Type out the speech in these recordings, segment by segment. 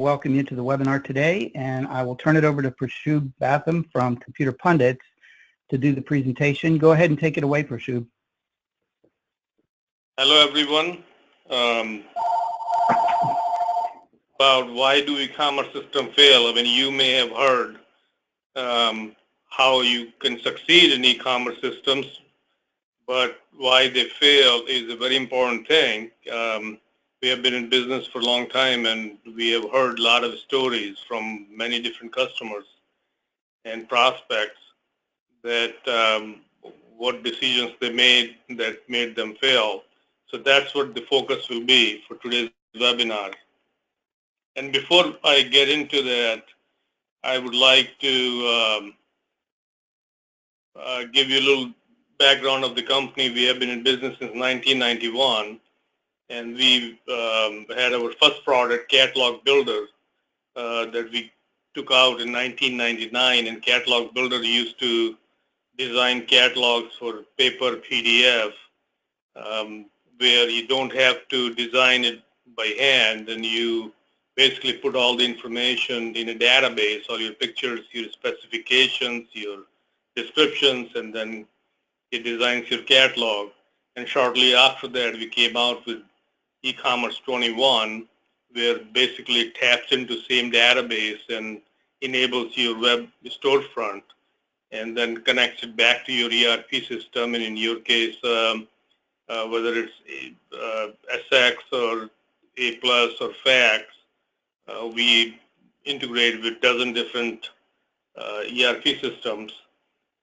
welcome you to the webinar today, and I will turn it over to Prashub Batham from Computer Pundits to do the presentation. Go ahead and take it away, Prashub. Hello, everyone. About why do e-commerce system fail? I mean, you may have heard how you can succeed in e-commerce systems, but why they fail is a very important thing. We have been in business for a long time, and we have heard a lot of stories from many different customers and prospects that what decisions they made that made them fail. So that's what the focus will be for today's webinar. And before I get into that, I would like to give you a little background of the company. We have been in business since 1991, and we had our first product, Catalog Builder, that we took out in 1999. And Catalog Builder used to design catalogs for paper PDF, where you don't have to design it by hand, and you basically put all the information in a database, all your pictures, your specifications, your descriptions, and then it designs your catalog. And shortly after that, we came out with eCommerce 21, where basically it taps into the same database and enables your web storefront, and then connects it back to your ERP system. And in your case, whether it's SX or A+ or Fax, we integrate with a dozen different ERP systems.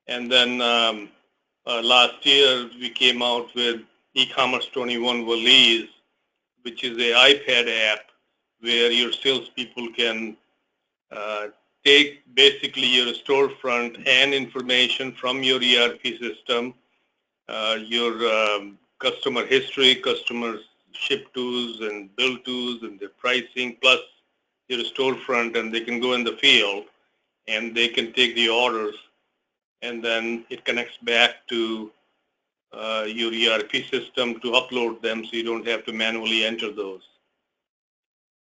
And then last year, we came out with eCommerce 21 Valise, which is an iPad app where your salespeople can take basically your storefront and information from your ERP system, your customer history, customers ship tools and bill tools and their pricing, plus your storefront, and they can go in the field and they can take the orders, and then it connects back to your ERP system to upload them, so you don't have to manually enter those.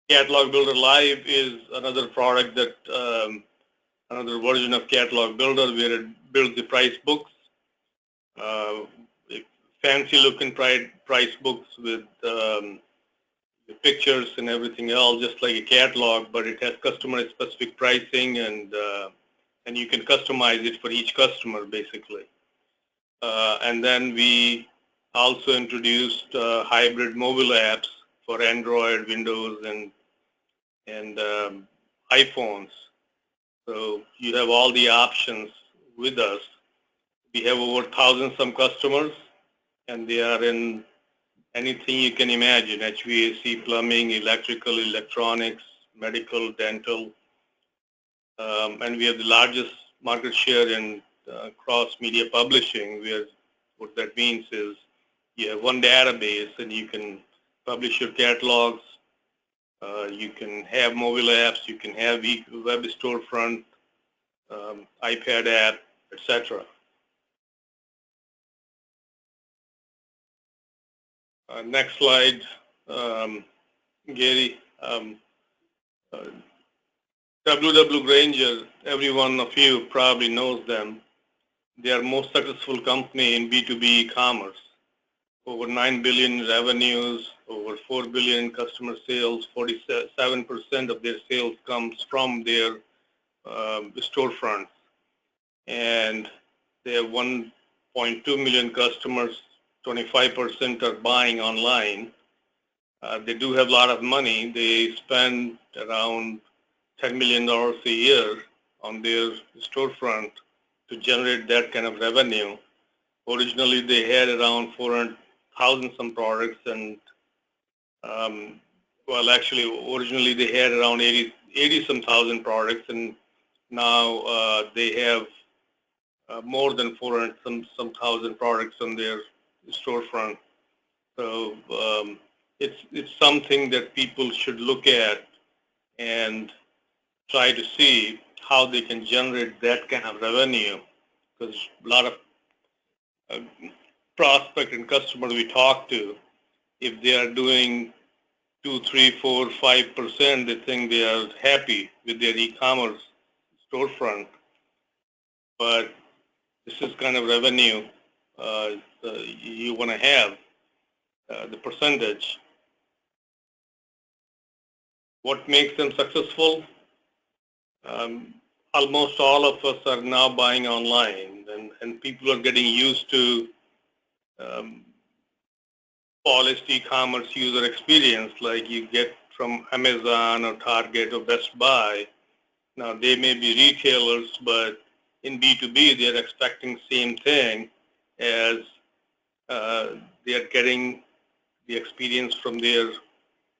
Catalog Builder Live is another product that, another version of Catalog Builder, where it builds the price books, fancy looking price books with the pictures and everything else, just like a catalog, but it has customer specific pricing, and you can customize it for each customer basically. And then we also introduced hybrid mobile apps for Android, Windows, and iPhones. So you have all the options with us. We have over 1,000 some customers, and they are in anything you can imagine: HVAC, plumbing, electrical, electronics, medical, dental. And we have the largest market share in cross-media publishing, where what that means is you have one database and you can publish your catalogs, you can have mobile apps, you can have web storefront, iPad app, etc. Next slide, Gary. W.W. Granger, every one of you probably knows them. They are most successful company in B2B e-commerce. Over 9 billion in revenues, over 4 billion in customer sales, 47% of their sales comes from their storefront. And they have 1.2 million customers, 25% are buying online. They do have a lot of money. They spend around $10 million a year on their storefront to generate that kind of revenue. Originally, they had around 400,000 some products, and well, actually, originally they had around 80 some thousand products, and now they have more than 400 some thousand products on their storefront. So it's something that people should look at and try to see how they can generate that kind of revenue, because a lot of prospect and customers we talk to, if they are doing 2, 3, 4, 5%, they think they are happy with their e-commerce storefront. But this is kind of revenue you want to have, the percentage. What makes them successful? Almost all of us are now buying online, and people are getting used to polished e-commerce user experience like you get from Amazon or Target or Best Buy. Now, they may be retailers, but in B2B, they're expecting same thing as they are getting the experience from their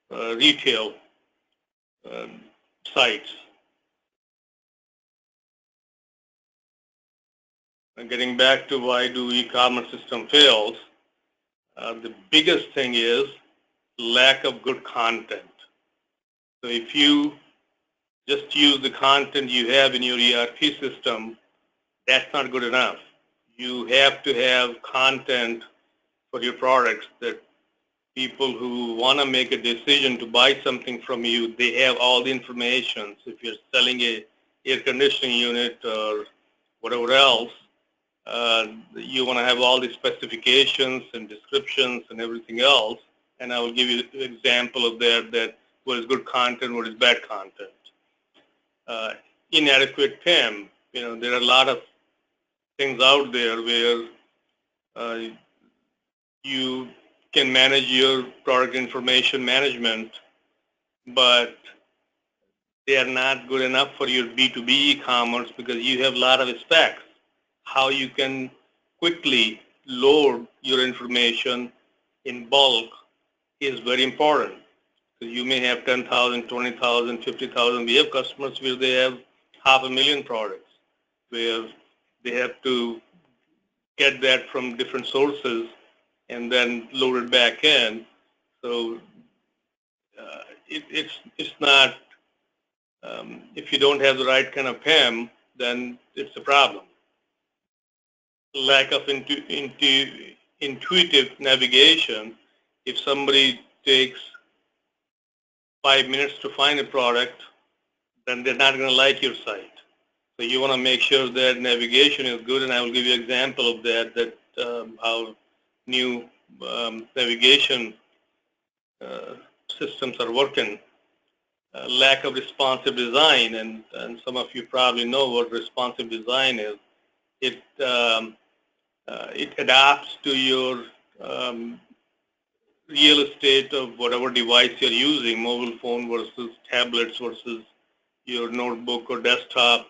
retail sites. And getting back to why do e-commerce system fails, the biggest thing is lack of good content. So if you just use the content you have in your ERP system, that's not good enough. You have to have content for your products that people who want to make a decision to buy something from you, they have all the information. So if you're selling a air conditioning unit or whatever else, you want to have all the specifications and descriptions and everything else. And I will give you an example of that what is good content, what is bad content. Inadequate PIM. There are a lot of things out there where you can manage your product information management, but they are not good enough for your B2B e-commerce because you have a lot of specs. How you can quickly load your information in bulk is very important. So you may have 10,000, 20,000, 50,000. We have customers where they have 500,000 products, where they have to get that from different sources and then load it back in. So it's not, if you don't have the right kind of PIM, then it's a problem. Lack of intuitive navigation. If somebody takes 5 minutes to find a product, then they're not going to like your site. So you want to make sure that navigation is good, and I will give you an example of that how new navigation systems are working. Lack of responsive design, and some of you probably know what responsive design is. It adapts to your real estate of whatever device you're using, mobile phone versus tablets versus your notebook or desktop.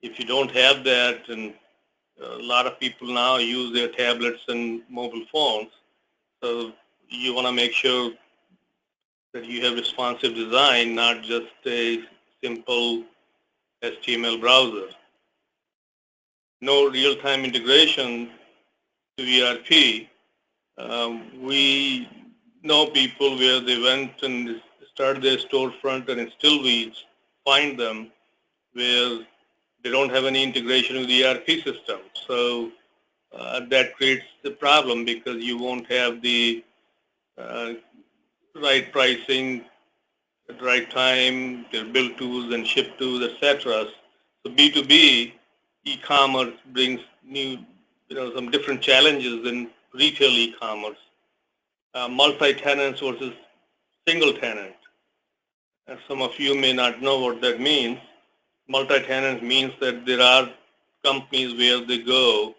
If you don't have that, and a lot of people now use their tablets and mobile phones, so you want to make sure that you have responsive design, not just a simple HTML browser. No real-time integration to ERP. We know people where they went and started their storefront, and still we find them where they don't have any integration with the ERP system. So that creates the problem because you won't have the right pricing at the right time, their build tools and ship tools, etc. So B2B e-commerce brings new, some different challenges in retail e-commerce. Multi-tenants versus single tenant. Some of you may not know what that means. Multi-tenant means that there are companies where they go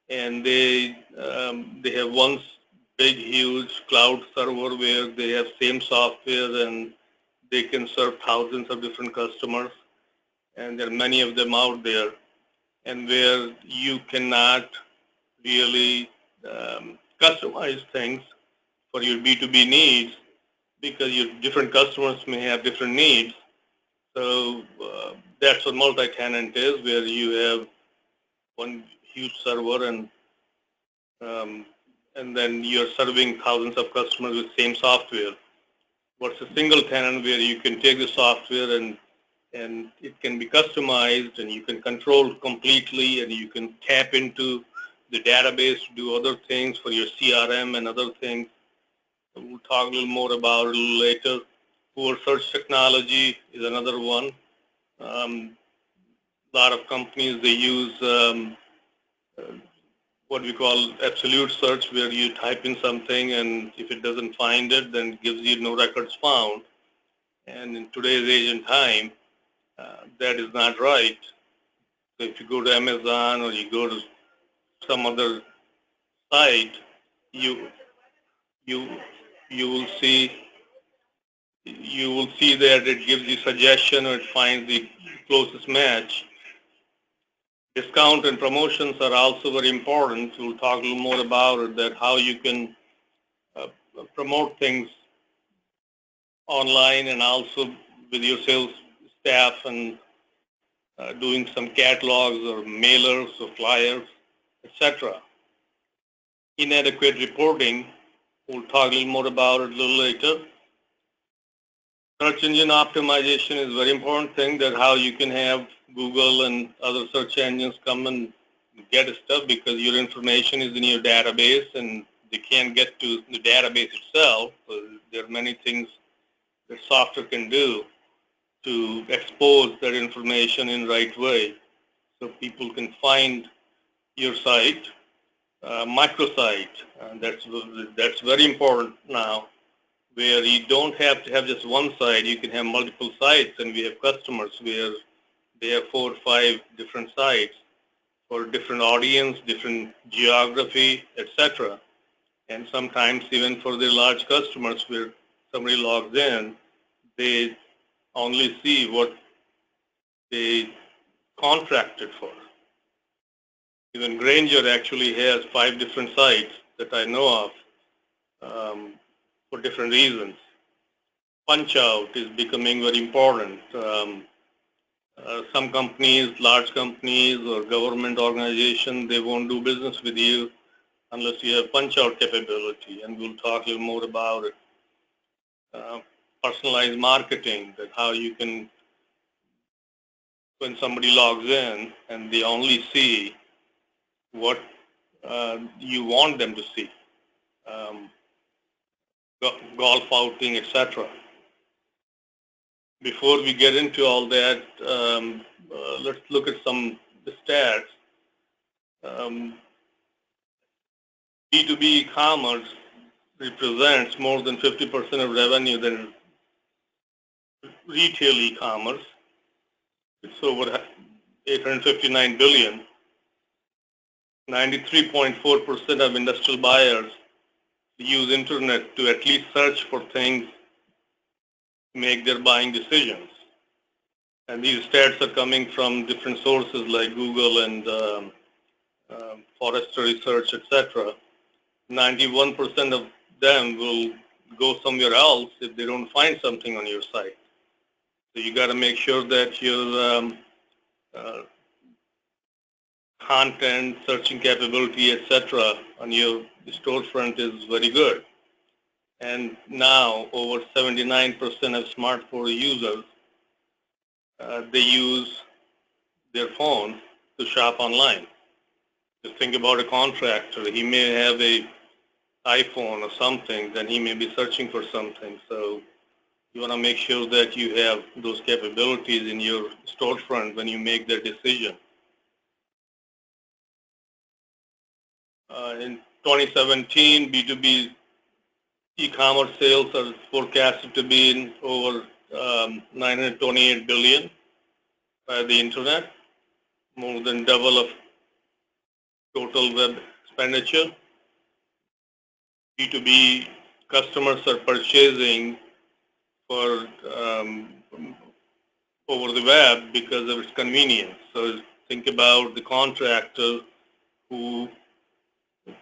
and they have one big, huge cloud server where they have same software and they can serve thousands of different customers. And there are many of them out there, and where you cannot really customize things for your B2B needs because your different customers may have different needs. So that's what multi-tenant is, where you have one huge server and then you're serving thousands of customers with same software. Versus single tenant, where you can take the software and it can be customized and you can control completely, and you can tap into the database to do other things for your CRM and other things. We'll talk a little more about it a little later. Poor search technology is another one. A lot of companies, they use what we call absolute search, where you type in something and if it doesn't find it, then it gives you no records found. And in today's age and time, that is not right. So if you go to Amazon or you go to some other site, you you you will see that it gives you suggestion or it finds the closest match. Discount and promotions are also very important. We'll talk a little more about it, that how you can promote things online and also with your sales staff and doing some catalogs or mailers or flyers, etc. Inadequate reporting, we'll talk a little more about it a little later. Search engine optimization is a very important thing, that how you can have Google and other search engines come and get stuff, because your information is in your database and they can't get to the database itself. So there are many things that software can do to expose that information in the right way so people can find your site. Microsite, that's very important now, where you don't have to have just one site, you can have multiple sites, and we have customers where they have 4 or 5 different sites for different audience, different geography, etc. And sometimes even for their large customers, where somebody logs in, they only see what they contracted for. Even Granger actually has 5 different sites that I know of for different reasons. Punch out is becoming very important. Some companies, large companies or government organizations, they won't do business with you unless you have punch out capability, and we'll talk a little more about it. Personalized marketing, that how you can, when somebody logs in and they only see what you want them to see, golf outing, etc. Before we get into all that, let's look at some stats. B2B e-commerce represents more than 50% of revenue than retail e-commerce. It's over 859 billion. 93.4% of industrial buyers use internet to at least search for things to make their buying decisions. And these stats are coming from different sources like Google and Forrester Research, etc. 91% of them will go somewhere else if they don't find something on your site. So you got to make sure that your content, searching capability, etc. on your storefront is very good. And now over 79% of smartphone users, they use their phone to shop online. Just think about a contractor. He may have a iPhone or something, then he may be searching for something. So you want to make sure that you have those capabilities in your storefront when you make that decision. In 2017, B2B e-commerce sales are forecasted to be in over 928 billion by the internet, more than double of total web expenditure. B2B customers are purchasing for over the web because of its convenience. So think about the contractor who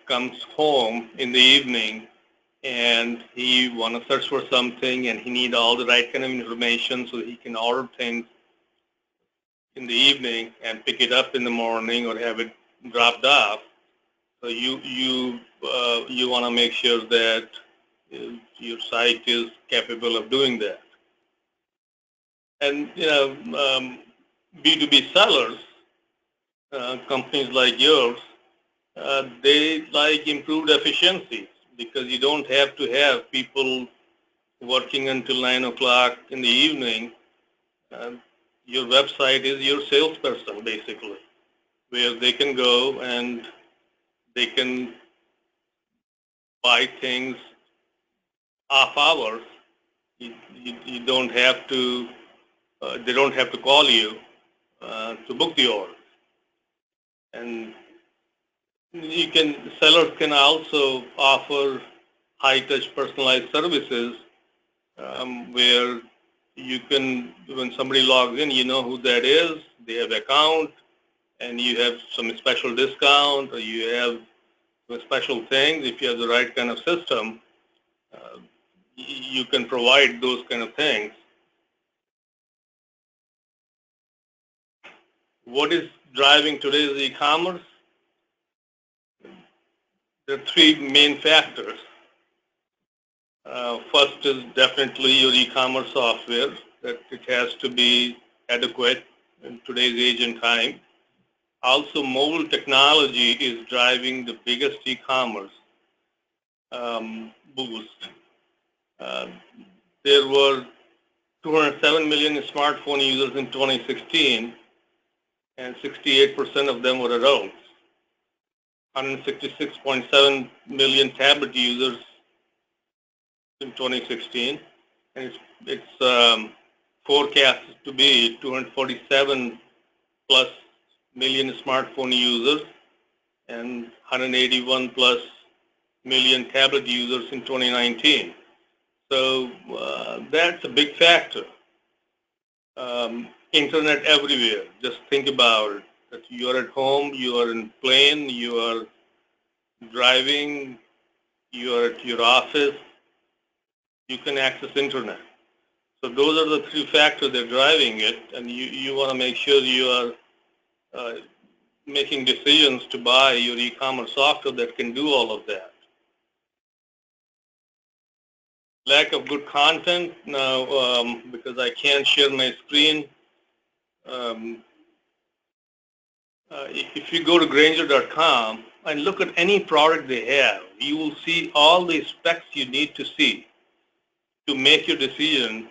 comes home in the evening and he want to search for something and he need all the right kind of information so he can order things in the evening and pick it up in the morning or have it dropped off. So you want to make sure that your site is capable of doing that. And B2B sellers, companies like yours, they like improved efficiency. because you don't have to have people working until 9 o'clock in the evening. Uh, your website is your salesperson, basically, where they can go and they can buy things off hours. You don't have to, they don't have to call you to book the order. And sellers can also offer high-touch personalized services where you can, when somebody logs in, you know who that is, they have account, and you have some special discount, or you have some special things. If you have the right kind of system, you can provide those kind of things. What is driving today's e-commerce? There are three main factors. First is definitely your e-commerce software, that it has to be adequate in today's age and time. Also, mobile technology is driving the biggest e-commerce boost. There were 207 million smartphone users in 2016, and 68% of them were adults. 166.7 million tablet users in 2016, and it's forecasted to be 247 plus million smartphone users and 181 plus million tablet users in 2019. So that's a big factor. Internet everywhere. Just think about it. That you are at home, you are in plane, you are driving, you are at your office, you can access internet. So those are the three factors that are driving it, and you want to make sure you are making decisions to buy your e-commerce software that can do all of that. Lack of good content. Now, because I can't share my screen, if you go to Grainger.com and look at any product they have, you will see all the specs you need to see to make your decision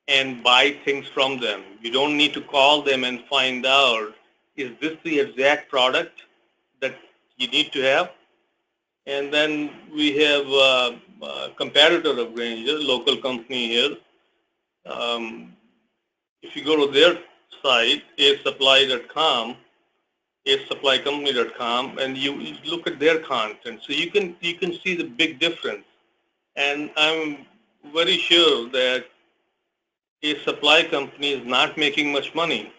and buy things from them. You don't need to call them and find out, is this the exact product that you need to have? And then we have a competitor of Grainger, local company here. If you go to their site, acesupply.com, acesupplycompany.com, and you look at their content, so you can see the big difference. And I'm very sure that a supply company is not making much money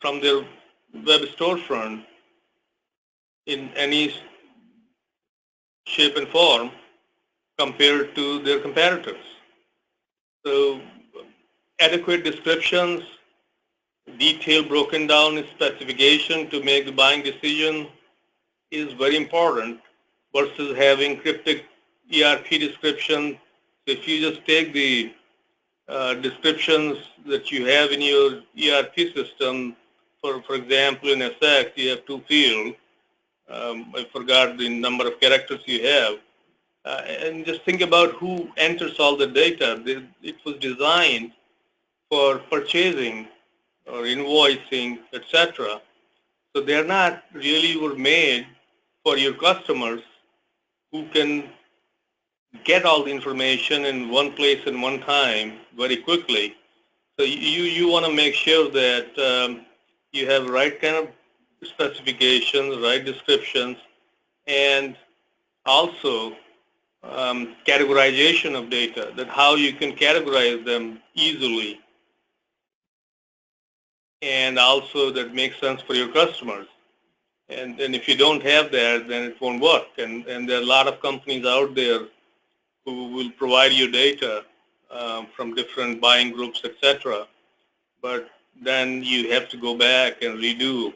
from their web storefront in any shape and form compared to their competitors. So adequate descriptions, detailed broken down specification to make the buying decision is very important versus having cryptic ERP description. So if you just take the descriptions that you have in your ERP system, for example, in SX, you have two fields. I forgot the number of characters you have. And just think about who enters all the data. It was designed for purchasing or invoicing, etc. So they're not really were made for your customers who can get all the information in one place in one time very quickly. So you want to make sure that you have right kind of specifications, right descriptions, and also categorization of data, that how you can categorize them easily, and also that makes sense for your customers. And if you don't have that, then it won't work. And there are a lot of companies out there who will provide you data from different buying groups, etc. But then you have to go back and redo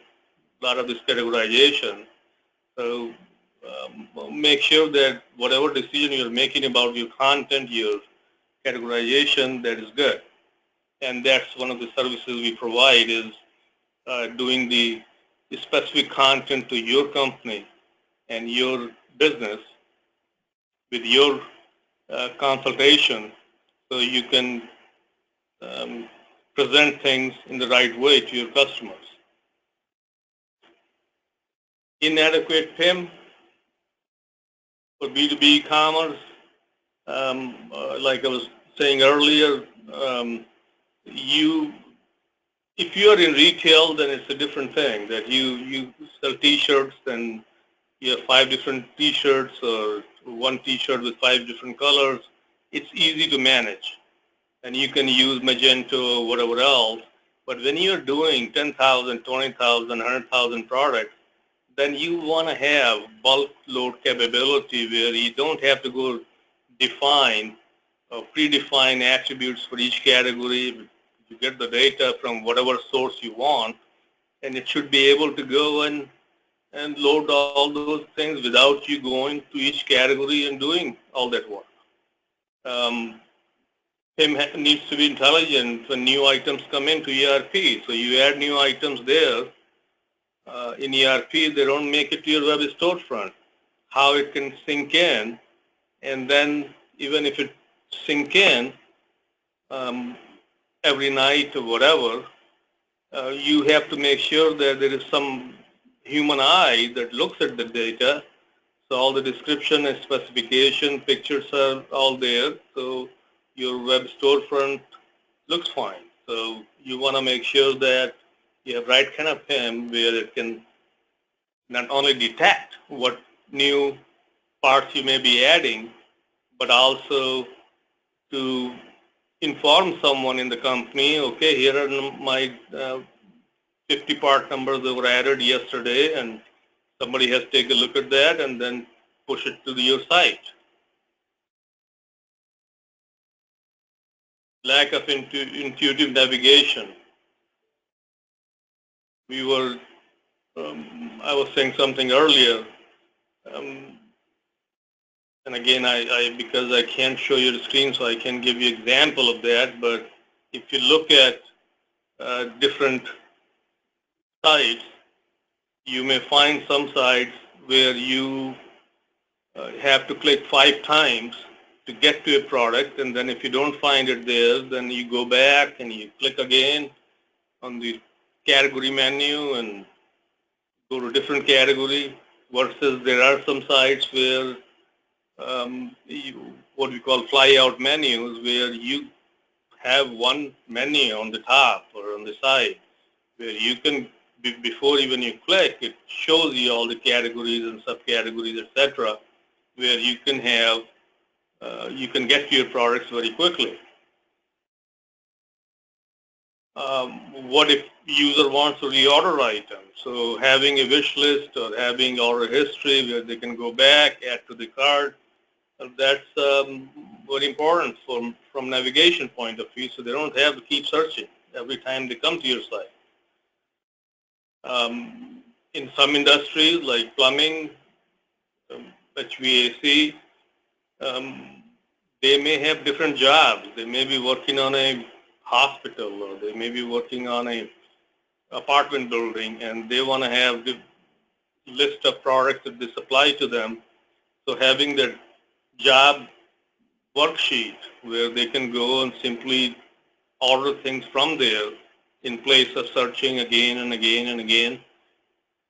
a lot of this categorization. So make sure that whatever decision you're making about your content, your categorization, that is good. And that's one of the services we provide, is doing the specific content to your company and your business with your consultation, so you can present things in the right way to your customers. Inadequate PIM for B2B e-commerce, like I was saying earlier, if you are in retail, then it's a different thing. That you sell T-shirts, then you have 5 different T-shirts or one T-shirt with 5 different colors. It's easy to manage, and you can use Magento or whatever else. But when you're doing 10,000, 20,000, 100,000 products, then you want to have bulk load capability where you don't have to go define or predefine attributes for each category. You get the data from whatever source you want, and it should be able to go and load all those things without you going to each category and doing all that work. PIM needs to be intelligent when new items come into ERP. So you add new items there. In ERP, they don't make it to your web storefront. How it can sink in, and then even if it sink in every night or whatever, you have to make sure that there is some human eye that looks at the data. So all the description and specification, pictures are all there. So your web storefront looks fine. So you want to make sure that you have right kind of PIM where it can not only detect what new parts you may be adding, but also to inform someone in the company, okay, here are my 50 part numbers that were added yesterday, and somebody has to take a look at that and then push it to your site. Lack of intuitive navigation. I was saying something earlier, and again, because I can't show you the screen, so I can give you example of that, but if you look at different sites, you may find some sites where you have to click 5 times to get to a product, and then if you don't find it there, then you go back and you click again on the category menu and go to different category, versus there are some sites where what we call fly-out menus, where you have one menu on the top or on the side where you can, before even you click, it shows you all the categories and subcategories, etc., where you can have, you can get to your products very quickly. What if user wants to reorder items? So having a wish list or having order history where they can go back, add to the cart, that's very important from navigation point of view, so they don't have to keep searching every time they come to your site. In some industries like plumbing, HVAC, they may have different jobs. They may be working on a hospital, or they may be working on a apartment building, and they want to have the list of products that they supply to them. So having that job worksheet where they can go and simply order things from there in place of searching again and again and again.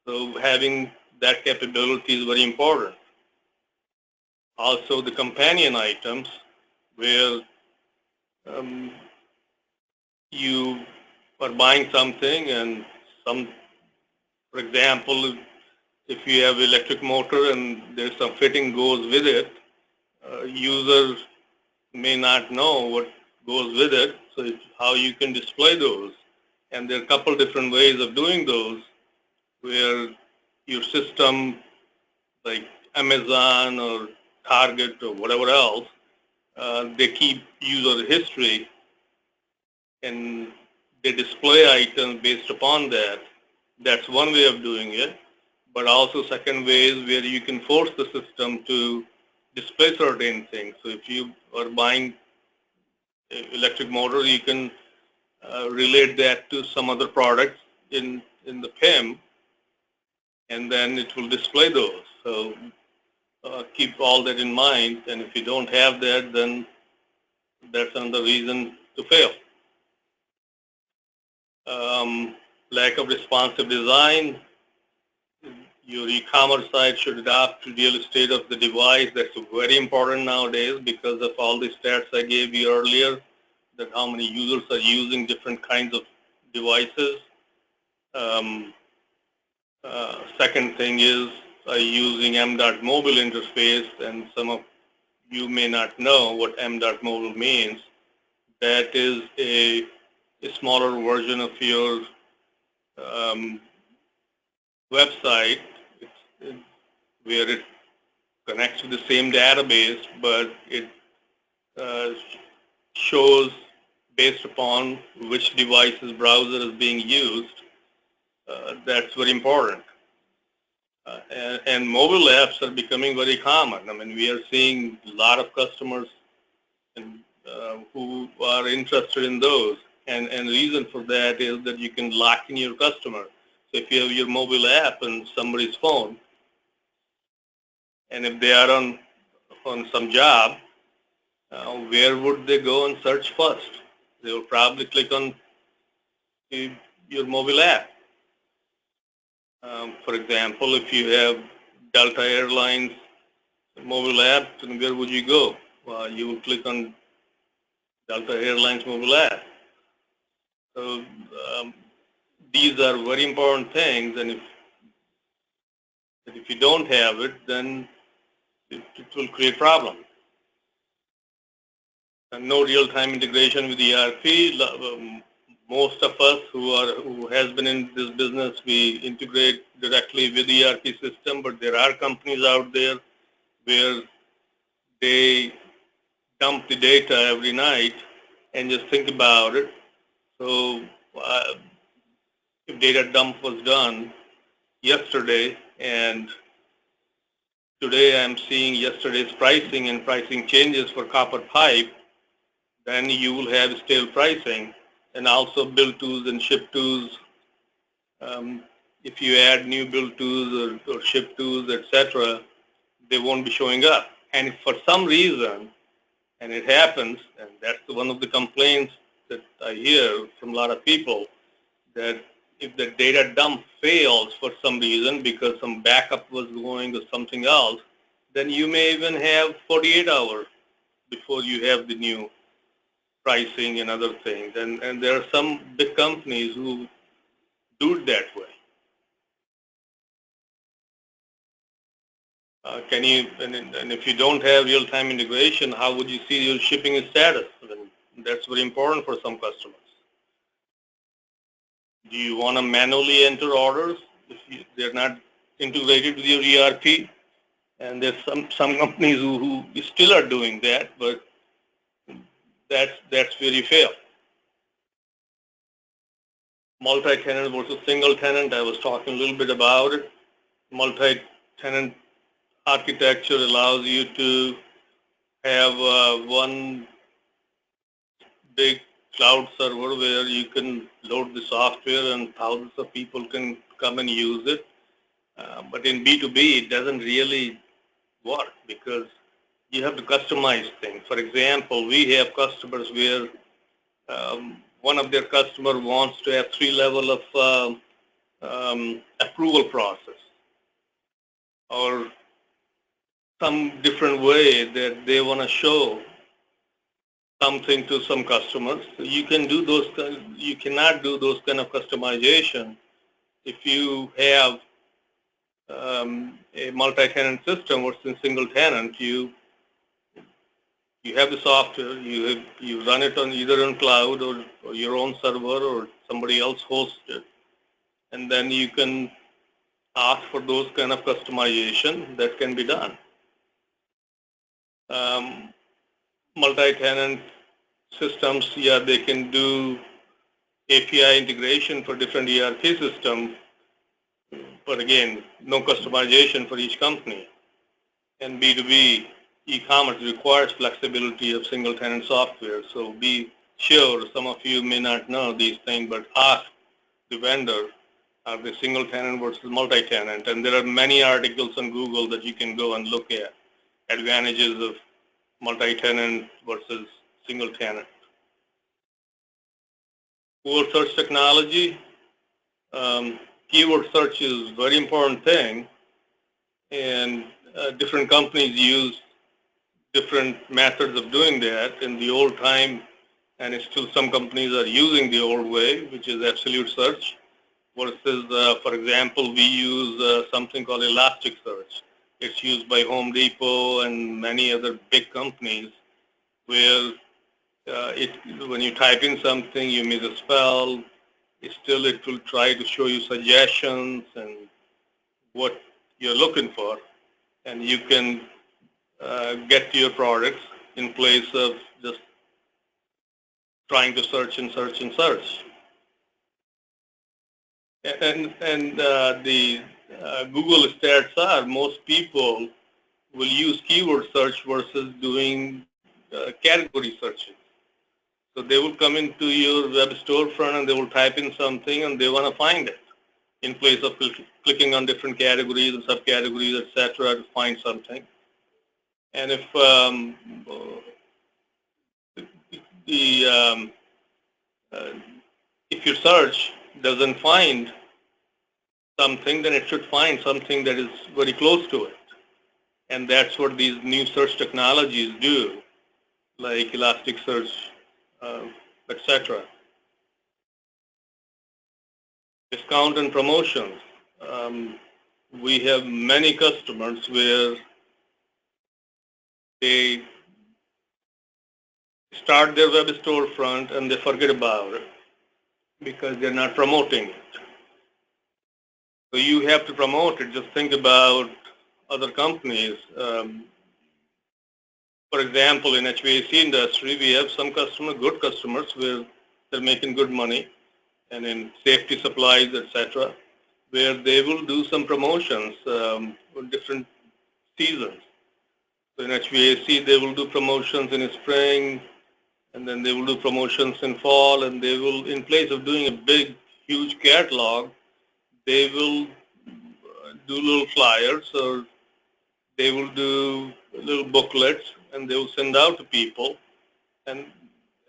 So having that capability is very important. Also the companion items where you are buying something and for example, if you have electric motor and there's some fitting goes with it, users may not know what goes with it, so it's how you can display those. And there are a couple different ways of doing those where your system, like Amazon or Target or whatever else, they keep user history and they display items based upon that. That's one way of doing it. But also second way is where you can force the system to display certain things. So if you are buying electric motor, you can relate that to some other products in the PIM, and then it will display those. So keep all that in mind, and if you don't have that, then that's another reason to fail. Lack of responsive design. Your e-commerce site should adapt to real estate of the device. That's very important nowadays because of all the stats I gave you earlier, that how many users are using different kinds of devices. Second thing is using M.mobile interface, and some of you may not know what M.mobile means. That is a smaller version of your website where it connects to the same database, but it shows based upon which device's browser is being used. That's very important. And mobile apps are becoming very common. I mean, we are seeing a lot of customers who are interested in those. And the reason for that is that you can lock in your customer. So if you have your mobile app on somebody's phone, and if they are on some job, where would they go and search first? They will probably click on your mobile app. For example, if you have Delta Airlines mobile app, then where would you go? You will click on Delta Airlines mobile app. So these are very important things, and if you don't have it, then it will create problems. And no real-time integration with ERP. Most of us who has been in this business, we integrate directly with the ERP system, but there are companies out there where they dump the data every night. And just think about it. So if data dump was done yesterday, and today I'm seeing yesterday's pricing and pricing changes for copper pipe, then you will have stale pricing. And also build tools and ship tools. If you add new build tools or ship tools, etc., they won't be showing up. And if for some reason, and it happens, and that's one of the complaints that I hear from a lot of people, that if the data dump fails for some reason because some backup was going or something else, then you may even have 48 hours before you have the new pricing and other things. And there are some big companies who do it that way. And if you don't have real-time integration, how would you see your shipping status? And that's very important for some customers. Do you want to manually enter orders if they're not integrated with your ERP? And there's some companies who still are doing that, but that's where you fail. Multi-tenant versus single tenant, I was talking a little bit about it. Multi-tenant architecture allows you to have one big cloud server where you can load the software and thousands of people can come and use it. But in B2B, it doesn't really work because you have to customize things. For example, we have customers where one of their customers wants to have 3 levels of approval process, or some different way that they want to show something to some customers. So you can do those. You cannot do those kind of customization if you have a multi-tenant system versus single tenant. You have the software. You run it on either on cloud or your own server or somebody else hosts it, and then you can ask for those kind of customization that can be done. Multi-tenant systems, yeah, they can do API integration for different ERP systems, but again, no customization for each company. And B2B e-commerce requires flexibility of single-tenant software, so be sure, some of you may not know these things, but ask the vendor Are they single tenant versus multi-tenant? And there are many articles on Google that you can go and look at, advantages of multi-tenant versus single tenant. Keyword search technology. Keyword search is a very important thing, and different companies use different methods of doing that. In the old time, and still some companies are using the old way, which is absolute search, versus, for example, we use something called Elasticsearch. It's used by Home Depot and many other big companies, where when you type in something, you miss a spell, it will try to show you suggestions and what you're looking for, and you can get to your products in place of just trying to search and search and search. And the Google stats are most people will use keyword search versus doing category searches. So they will come into your web storefront and they will type in something and they want to find it in place of clicking on different categories and subcategories, etc., to find something. And if your search doesn't find something, then it should find something that is very close to it. And that's what these new search technologies do, like Elasticsearch, etc. Discount and promotions. We have many customers where they start their web storefront and they forget about it because they're not promoting it. So you have to promote it. Just think about other companies. For example, in HVAC industry, we have some good customers where they're making good money, and in safety supplies, etc., where they will do some promotions for different seasons. So in HVAC, they will do promotions in spring, and then they will do promotions in fall, and they will, in place of doing a big, huge catalog, they will do little flyers, or they will do little booklets, and they will send out to people, and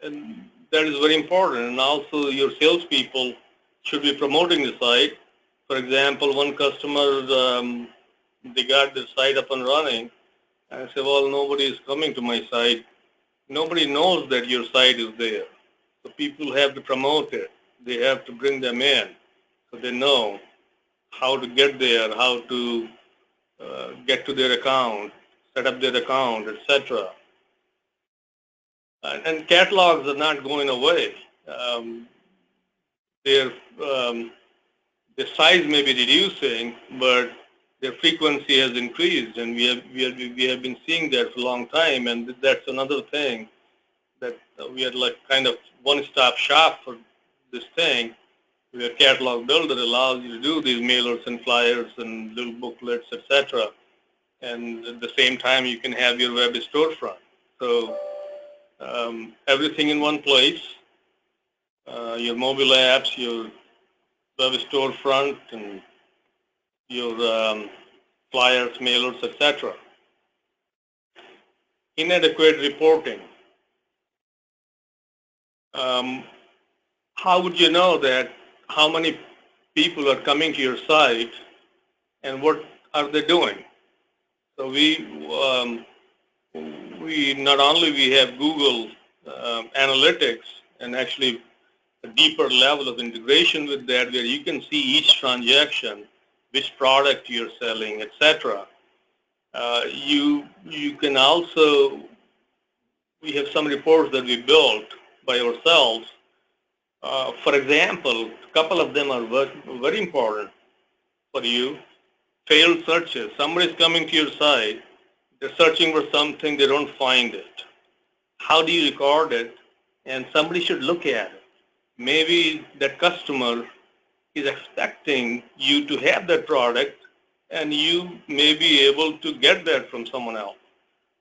that is very important. And also, your salespeople should be promoting the site. For example, one customer, they got the site up and running, and I said, well, nobody is coming to my site. Nobody knows that your site is there. So people have to promote it. They have to bring them in so they know how to get there, how to get to their account, set up their account, etc. And catalogs are not going away. Their size may be reducing, but their frequency has increased, and we have been seeing that for a long time. And that's another thing that we are like kind of one-stop shop for this thing, where Catalog Builder allows you to do these mailers and flyers and little booklets, etc. And at the same time, you can have your web storefront. So everything in one place, your mobile apps, your web storefront, and your flyers, mailers, etc. Inadequate reporting. How would you know that how many people are coming to your site and what are they doing? So we not only we have Google Analytics, and actually a deeper level of integration with that, where you can see each transaction, which product you're selling, etc. You can also, we have some reports that we built by ourselves. For example, a couple of them are very important for you. Failed searches. Somebody's coming to your site, they're searching for something, they don't find it. How do you record it? And somebody should look at it. Maybe that customer is expecting you to have that product, and you may be able to get that from someone else.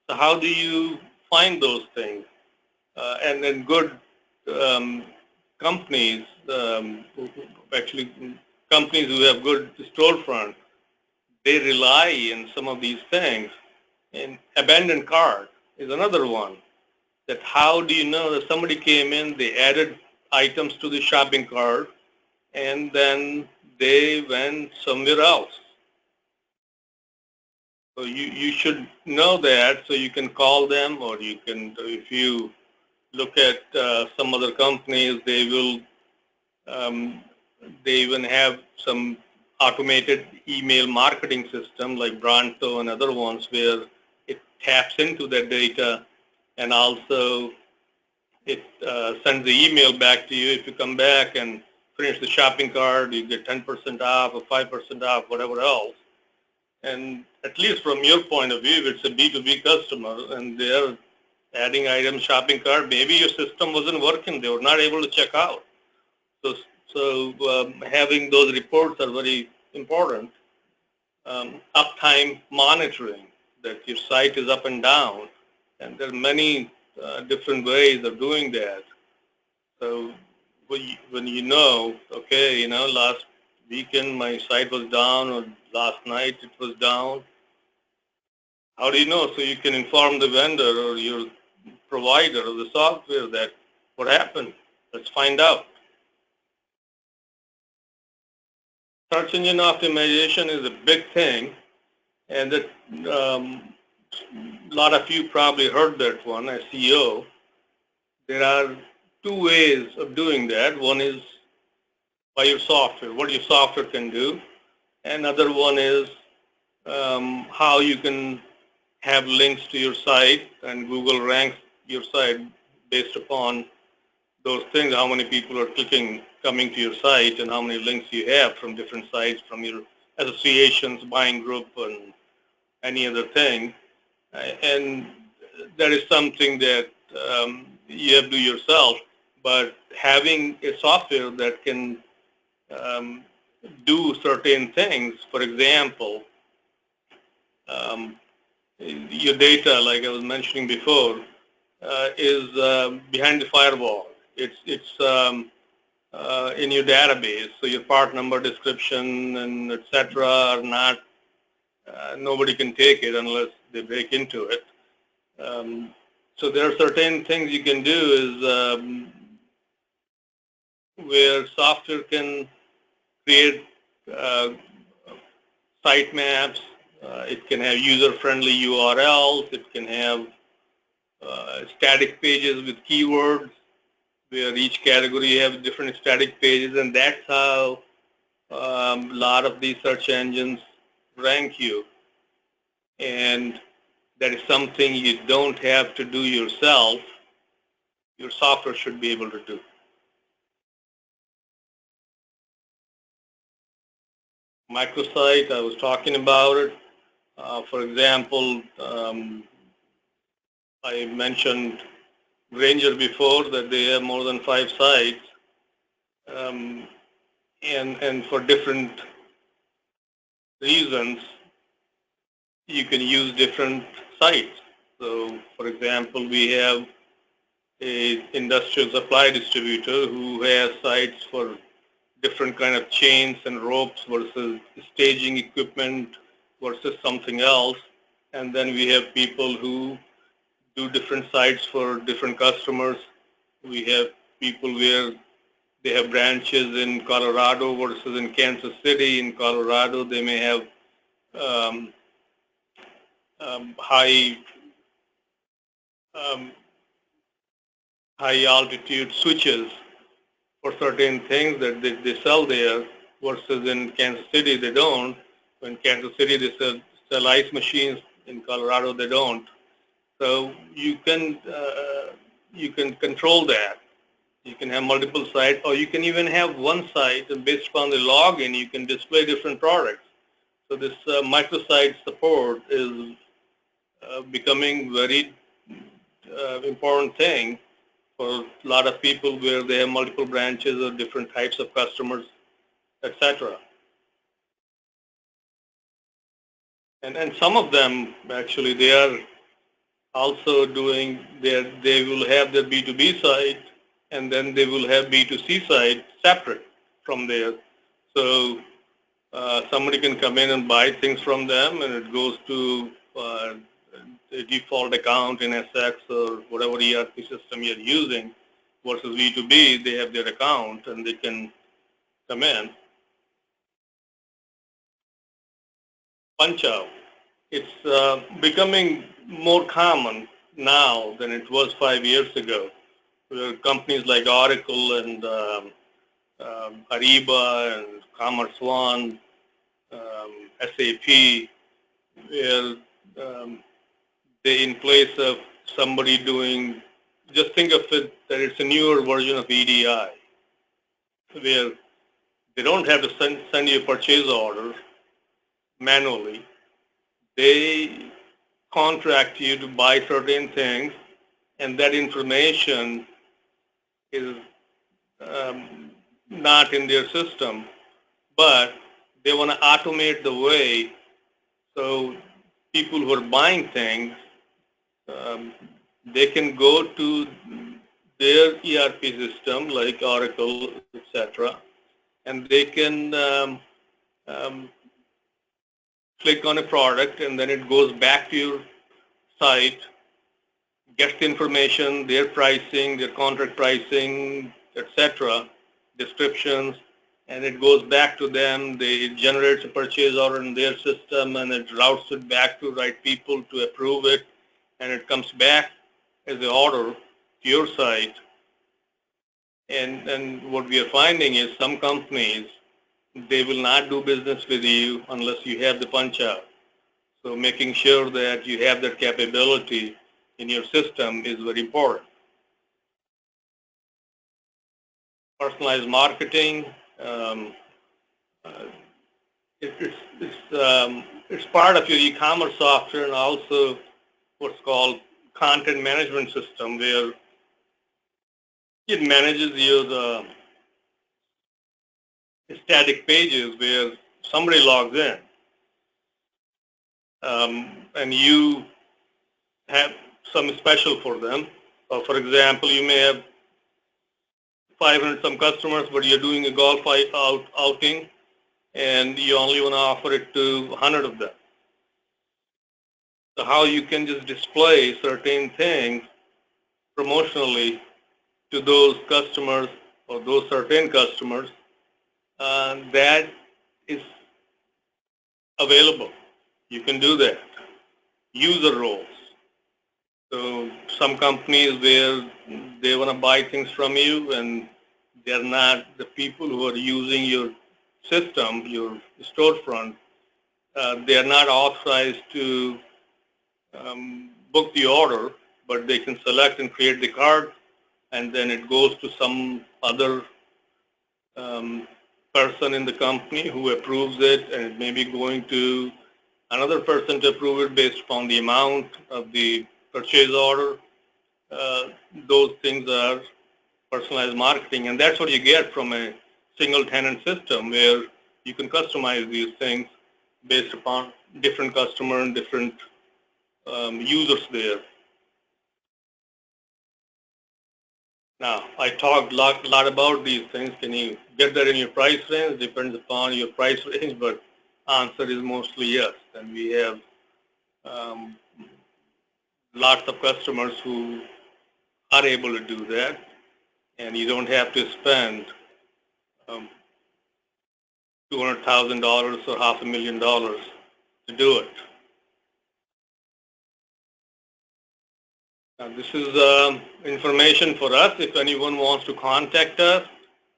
So how do you find those things? And then good companies, actually companies who have good storefront, they rely on some of these things. And abandoned cart is another one. That how do you know that somebody came in, they added items to the shopping cart, and then they went somewhere else. So you should know that, so you can call them, or you can, if you look at some other companies, they even have some automated email marketing system like Bronto and other ones where it taps into that data, and also it sends the email back to you. If you come back and finish the shopping cart, you get 10% off or 5% off, whatever else. And at least from your point of view, if it's a B2B customer and they're adding items shopping cart, maybe your system wasn't working. They were not able to check out. So having those reports are very important. Uptime monitoring, that your site is up and down. And there are many different ways of doing that. So when you know, okay, last weekend my site was down, or last night it was down, how do you know? So you can inform the vendor or your provider of the software that what happened. Let's find out. Search engine optimization is a big thing, and that a lot of you probably heard that one, SEO. There are two ways of doing that. One is by your software, what your software can do. Another one is how you can have links to your site, and Google ranks your site based upon those things, how many people are coming to your site, and how many links you have from different sites, from your associations, buying group, and any other thing. And that is something that you have to do yourself, but having a software that can do certain things, for example, your data, like I was mentioning before, is behind the firewall. It's in your database, so your part number, description, and etc. are not. Nobody can take it unless they break into it. So there are certain things you can do is where software can create site maps. It can have user-friendly URLs. It can have static pages with keywords, where each category has different static pages, and that's how a lot of these search engines rank you. And that is something you don't have to do yourself. Your software should be able to do. Microsite, I was talking about it. For example, I mentioned Granger before, that they have more than 5 sites, and for different reasons, you can use different sites. So, for example, we have a industrial supply distributor who has sites for different kind of chains and ropes versus staging equipment versus something else. And then we have people who do different sites for different customers. We have people where they have branches in Colorado versus in Kansas City. In Colorado, they may have high altitude switches for certain things that they sell there, versus in Kansas City they don't. In Kansas City they sell ice machines. In Colorado they don't. So you can control that. You can have multiple sites, or you can even have one site, and based upon the login you can display different products. So this microsite support is becoming very important thing for a lot of people where they have multiple branches or different types of customers, etc. And some of them actually they are also doing they will have their B2B site, and then they will have B2C site separate from there. So somebody can come in and buy things from them, and it goes to a default account in SX or whatever ERP system you're using. Versus B2B, they have their account and they can come in. Punch out. It's becoming more common now than it was 5 years ago. Where companies like Oracle and Ariba and Commerce One, SAP, where they, in place of somebody doing, just think of it that it's a newer version of EDI, where they don't have to send you a purchase order manually. They contract you to buy certain things, and that information is not in their system, but they want to automate the way so people who are buying things, they can go to their ERP system like Oracle, etc., and they can click on a product, and then it goes back to your site, gets the information, their pricing, their contract pricing, etc., descriptions, and it goes back to them. It generates a purchase order in their system, and it routes it back to the right people to approve it, and it comes back as an order to your site. And what we are finding is some companies, they will not do business with you unless you have the punch out. So making sure that you have that capability in your system is very important. Personalized marketing, it's part of your e-commerce software, and also what's called content management system, where it manages your static pages where somebody logs in, and you have some special for them. For example, you may have 500 some customers, but you're doing a golf outing, and you only want to offer it to 100 of them. So how you can just display certain things promotionally to those customers or those certain customers, that is available. You can do that. User roles. So some companies where they want to buy things from you, and they're not the people who are using your system, your storefront, they are not authorized to book the order, but they can select and create the card, and then it goes to some other person in the company who approves it, and it may be going to another person to approve it based upon the amount of the purchase order. Those things are personalized marketing, and that's what you get from a single tenant system, where you can customize these things based upon different customer and different users there. Now, I talked a lot about these things. Can you get that in your price range? Depends upon your price range, but answer is mostly yes. And we have lots of customers who are able to do that, and you don't have to spend $200,000 or $500,000 to do it. Now, this is information for us. If anyone wants to contact us,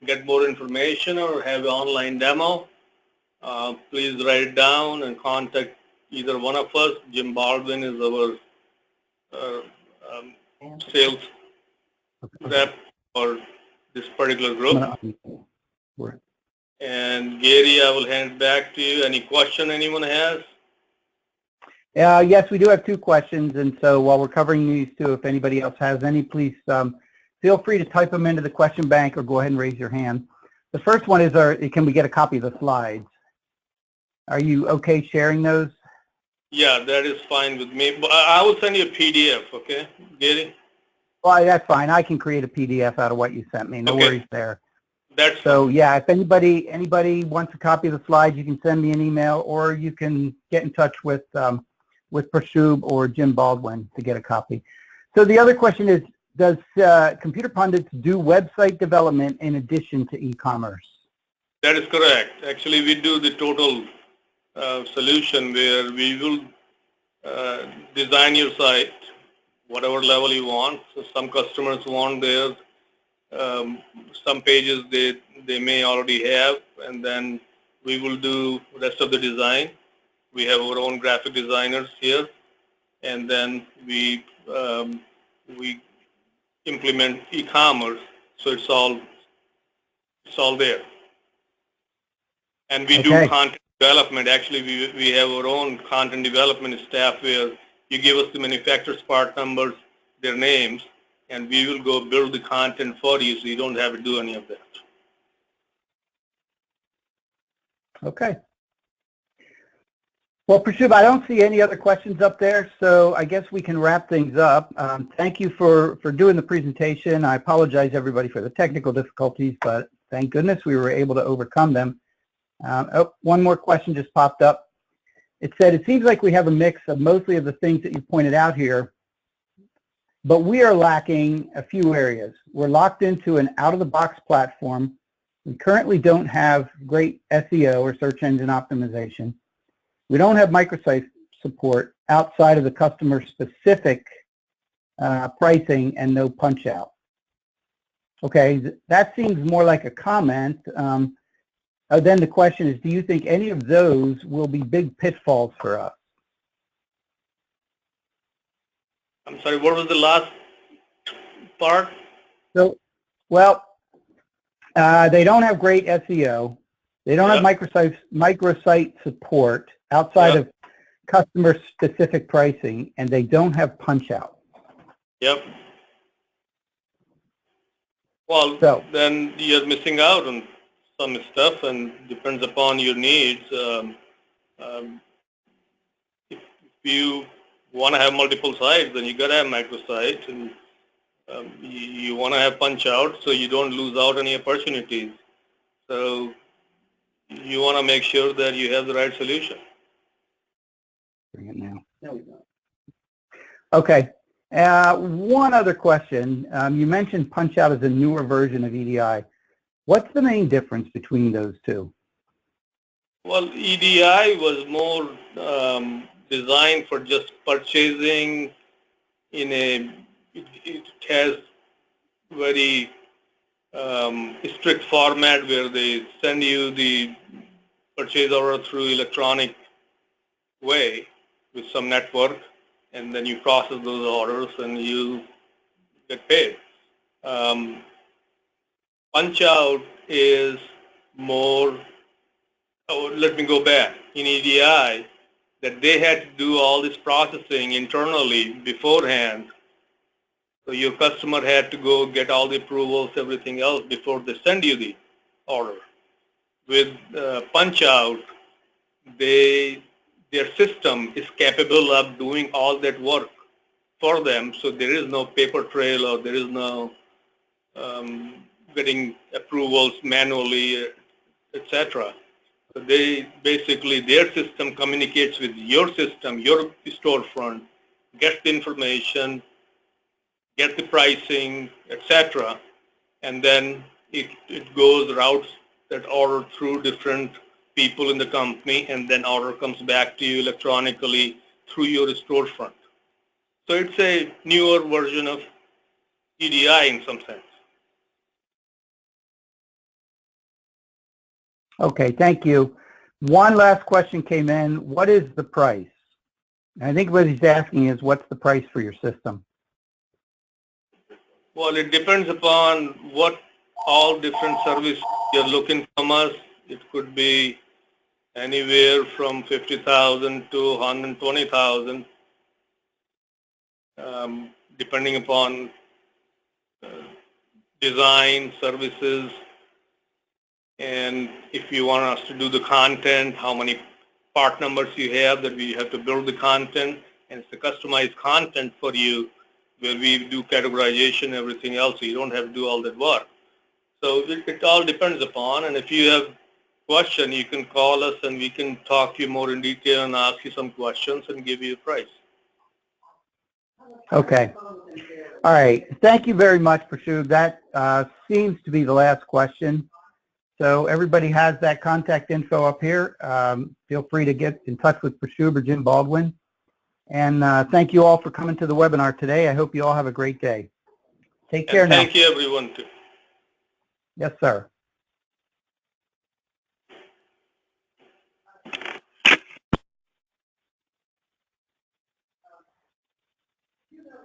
get more information, or have an online demo, please write it down and contact either one of us. Jim Baldwin is our sales rep for this particular group. And Gary, I will hand it back to you. Any question anyone has? Yes, we do have two questions, and so while we're covering these two, if anybody else has any, please feel free to type them into the question bank or go ahead and raise your hand. The first one is, can we get a copy of the slides? Are you okay sharing those? Yeah, that is fine with me. But I will send you a PDF, okay, Gary? Well, that's fine. I can create a PDF out of what you sent me. No worries there. That's So yeah, if anybody wants a copy of the slides, you can send me an email, or you can get in touch with Prashub or Jim Baldwin to get a copy. So the other question is, does Computer Pundits do website development in addition to e-commerce? That is correct. Actually, we do the total solution where we will design your site, whatever level you want. So some customers want their some pages they may already have, and then we will do the rest of the design. We have our own graphic designers here, and then we implement e-commerce, so it's all there. And we do content development. Actually, we have our own content development staff where you give us the manufacturer's part numbers, their names, and we will go build the content for you, so you don't have to do any of that. Okay. Well, Prashub, I don't see any other questions up there, so I guess we can wrap things up. Thank you for doing the presentation. I apologize, everybody, for the technical difficulties, but thank goodness we were able to overcome them. One more question just popped up. It said, it seems like we have a mix of mostly of the things that you pointed out here, but we are lacking a few areas. We're locked into an out-of-the-box platform. We currently don't have great SEO or search engine optimization. We don't have microsite support outside of the customer-specific pricing and no punch-out. Okay, that seems more like a comment. Then the question is, do you think any of those will be big pitfalls for us? I'm sorry, what was the last part? So, well, they don't have great SEO. They don't have microsite support outside of customer-specific pricing, and they don't have punch-out. Yep. Well, then you're missing out on some stuff, and depends upon your needs. If you want to have multiple sites, then you got to have microsites, and you want to have punch-out so you don't lose out any opportunities. So you want to make sure that you have the right solution. Bring it now. No, we don't. Okay. One other question. You mentioned punch-out as a newer version of EDI. What's the main difference between those two? Well, EDI was more designed for just purchasing in a, it has very strict format where they send you the purchase order through electronic way with some network, and then you process those orders and you get paid. Punch out is more, let me go back, in EDI, that they had to do all this processing internally beforehand. So your customer had to go get all the approvals, everything else before they send you the order. With punch out, their system is capable of doing all that work for them, so there is no paper trail, or there is no getting approvals manually, etc. So they basically, their system communicates with your system, your storefront, gets the information, gets the pricing, etc. And then it goes, routes that order through different people in the company, and then order comes back to you electronically through your storefront. So it's a newer version of EDI in some sense. Okay, thank you. One last question came in. What is the price? I think what he's asking is, what's the price for your system? Well, it depends upon what all different service you're looking from us. It could be anywhere from 50,000 to 120,000, depending upon design, services, and if you want us to do the content, how many part numbers you have that we have to build the content, and it's the customized content for you where we do categorization, everything else, so you don't have to do all that work. So it all depends upon, and if you have question, you can call us and we can talk to you more in detail and ask you some questions and give you a price. Okay. All right. Thank you very much, Prashub. That seems to be the last question. So everybody has that contact info up here. Feel free to get in touch with Prashub or Jim Baldwin. And thank you all for coming to the webinar today. I hope you all have a great day. Take care now. Thank you, everyone, too. Yes, sir.